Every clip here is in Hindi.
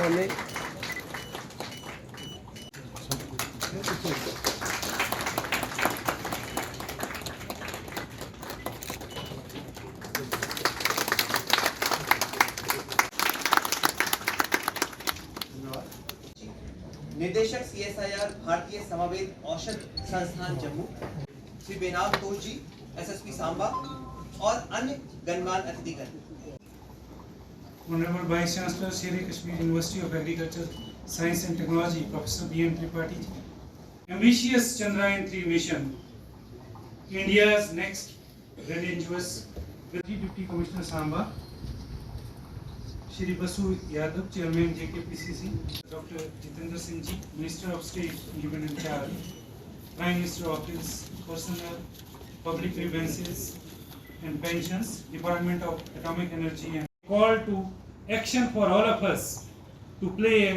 सामने निदेशक CSIR भारतीय समवेत औषध संस्थान जम्मू श्री बेनाम तोष जी, SSP सांबा और अन्य गणमान्य अतिथिगण। Honorable Vice Chancellor, Sher Kashmir University of Agriculture, Science and Technology, Professor B.M. Tripathi. Ambitious Chandrayaan-3 mission, India's next grandiose Deputy Commissioner Samba, Shri Basu Yadav, Chairman JKPCC, Dr. Jitendra Singh Ji, Minister of State, given in charge, Prime Minister Office, Personnel, Public Grievances and Pensions, Department of Atomic Energy, and call to action for all of us to play a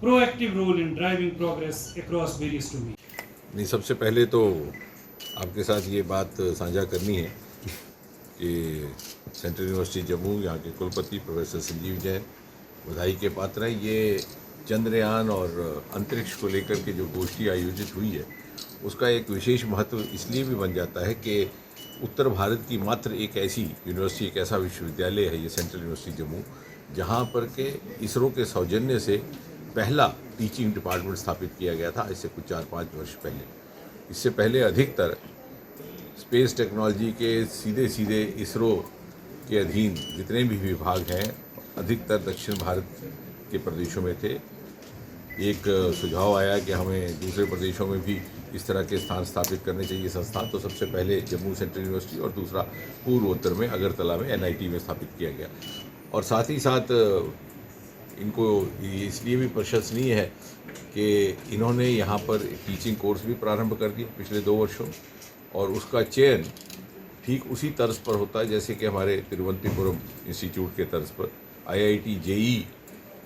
proactive role in driving progress across various domains. नहीं, सबसे पहले तो आपके साथ ये बात साझा करनी है कि सेंट्रल यूनिवर्सिटी जम्मू यहाँ के कुलपति प्रोफेसर संजीव जैन बधाई के पात्र हैं। ये चंद्रयान और अंतरिक्ष को लेकर के जो गोष्ठी आयोजित हुई है उसका एक विशेष महत्व इसलिए भी बन जाता है कि उत्तर भारत की मात्र एक ऐसी यूनिवर्सिटी, एक ऐसा विश्वविद्यालय है ये सेंट्रल यूनिवर्सिटी जम्मू, जहाँ पर के इसरो के सौजन्य से पहला टीचिंग डिपार्टमेंट स्थापित किया गया था आज से कुछ 4-5 वर्ष पहले। इससे पहले अधिकतर स्पेस टेक्नोलॉजी के सीधे इसरो के अधीन जितने भी विभाग हैं अधिकतर दक्षिण भारत के प्रदेशों में थे। एक सुझाव आया कि हमें दूसरे प्रदेशों में भी इस तरह के स्थान स्थापित करने चाहिए संस्थान, तो सबसे पहले जम्मू सेंट्रल यूनिवर्सिटी और दूसरा पूर्वोत्तर में अगरतला में NIT में स्थापित किया गया। और साथ ही साथ इनको इसलिए भी प्रशंसनीय है कि इन्होंने यहाँ पर टीचिंग कोर्स भी प्रारंभ कर दिया पिछले 2 वर्षों, और उसका चयन ठीक उसी तर्ज पर होता है जैसे कि हमारे तिरुवनंतपुरम इंस्टीट्यूट के तर्ज पर IIT JEE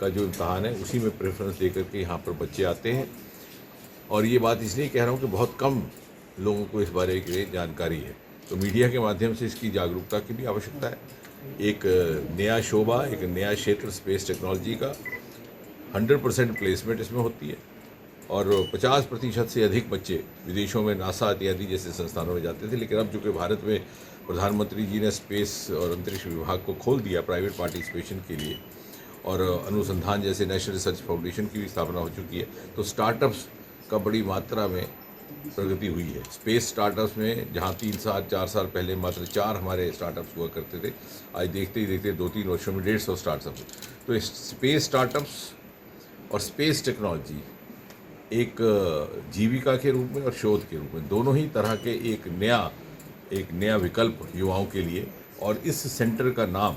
का जो इम्तहान है उसी में प्रेफरेंस देकर के यहाँ पर बच्चे आते हैं। और ये बात इसलिए कह रहा हूँ कि बहुत कम लोगों को इस बारे में जानकारी है, तो मीडिया के माध्यम से इसकी जागरूकता की भी आवश्यकता है। एक नया शोबा, एक नया क्षेत्र स्पेस टेक्नोलॉजी का 100% प्लेसमेंट इसमें होती है और 50% से अधिक बच्चे विदेशों में नासा इत्यादि जैसे संस्थानों में जाते थे। लेकिन अब चूँकि भारत में प्रधानमंत्री जी ने स्पेस और अंतरिक्ष विभाग को खोल दिया प्राइवेट पार्टिसिपेशन के लिए और अनुसंधान जैसे नेशनल रिसर्च फाउंडेशन की भी स्थापना हो चुकी है, तो स्टार्टअप्स का बड़ी मात्रा में प्रगति हुई है। स्पेस स्टार्टअप्स में जहां 3-4 साल पहले मात्र 4 हमारे स्टार्टअप्स हुआ करते थे, आज देखते ही देखते 2-3 वर्षों में 150 स्टार्टअप। तो स्पेस स्टार्टअप्स और स्पेस टेक्नोलॉजी एक जीविका के रूप में और शोध के रूप में दोनों ही तरह के एक नया विकल्प युवाओं के लिए। और इस सेंटर का नाम,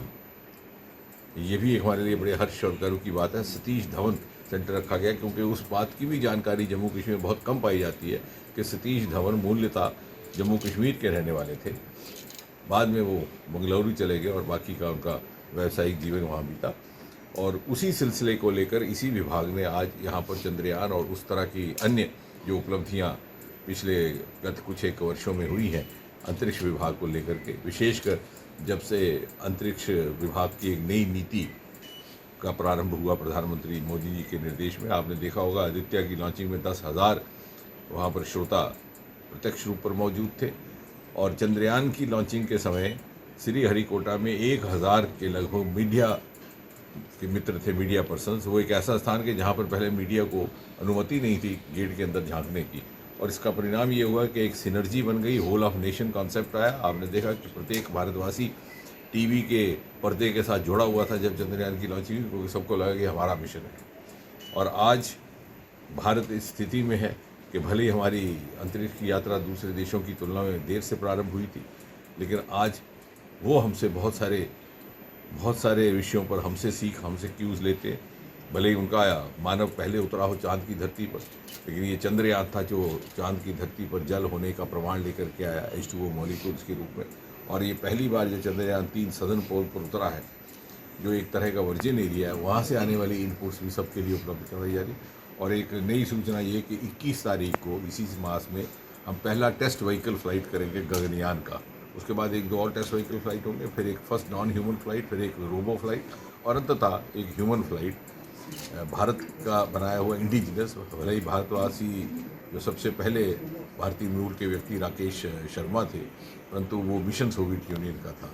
ये भी हमारे लिए बड़े हर्ष और गर्व की बात है, सतीश धवन सेंटर रखा गया, क्योंकि उस बात की भी जानकारी जम्मू कश्मीर में बहुत कम पाई जाती है कि सतीश धवन मूल्यतः जम्मू कश्मीर के रहने वाले थे। बाद में वो बंगलुरु चले गए और बाकी का उनका व्यावसायिक जीवन वहाँ बीता। और उसी सिलसिले को लेकर इसी विभाग ने आज यहाँ पर चंद्रयान और उस तरह की अन्य जो उपलब्धियाँ पिछले गत कुछ एक वर्षों में हुई हैं अंतरिक्ष विभाग को लेकर के, विशेषकर जब से अंतरिक्ष विभाग की एक नई नीति का प्रारंभ हुआ प्रधानमंत्री मोदी जी के निर्देश में। आपने देखा होगा आदित्य की लॉन्चिंग में 10,000 वहाँ पर श्रोता प्रत्यक्ष रूप पर मौजूद थे, और चंद्रयान की लॉन्चिंग के समय श्रीहरिकोटा में 1,000 के लगभग मीडिया के मित्र थे, मीडिया पर्सन्स। वो एक ऐसा स्थान के जहाँ पर पहले मीडिया को अनुमति नहीं थी गेट के अंदर झांकने की, और इसका परिणाम ये हुआ कि एक सिनर्जी बन गई, होल ऑफ नेशन कॉन्सेप्ट आया। आपने देखा कि प्रत्येक भारतवासी टीवी के पर्दे के साथ जुड़ा हुआ था जब चंद्रयान की लॉन्चिंग हुई, क्योंकि सबको लगा कि हमारा मिशन है। और आज भारत इस स्थिति में है कि भले ही हमारी अंतरिक्ष की यात्रा दूसरे देशों की तुलना में देर से प्रारंभ हुई थी, लेकिन आज वो हमसे बहुत सारे विषयों पर हमसे सीख, हमसे क्यूज़ लेते हैं। भले ही उनका मानव पहले उतरा हो चाँद की धरती पर, लेकिन ये चंद्रयान था जो चाँद की धरती पर जल होने का प्रमाण लेकर के आया H2O मॉलिक्यूल्स के रूप में। और ये पहली बार जो चंद्रयान 3 सदर्न पोल पर उतरा है, जो एक तरह का वर्जिन एरिया है, वहाँ से आने वाली इनपुट्स भी सबके लिए उपलब्ध करवाई जा रही। और एक नई सूचना ये कि 21 तारीख को इसी मास में हम पहला टेस्ट व्हीकल फ़्लाइट करेंगे गगनयान का। उसके बाद 1-2 और टेस्ट व्हीकल फ़्लाइट होंगे, फिर एक फर्स्ट नॉन ह्यूमन फ़्लाइट, फिर एक रोबो फ्लाइट और अंततः एक ह्यूमन फ़्लाइट भारत का बनाया हुआ इंडिजिनस, भले ही भारतवासी जो सबसे पहले भारतीय मूल के व्यक्ति राकेश शर्मा थे, परंतु वो मिशन सोवियत यूनियन का था।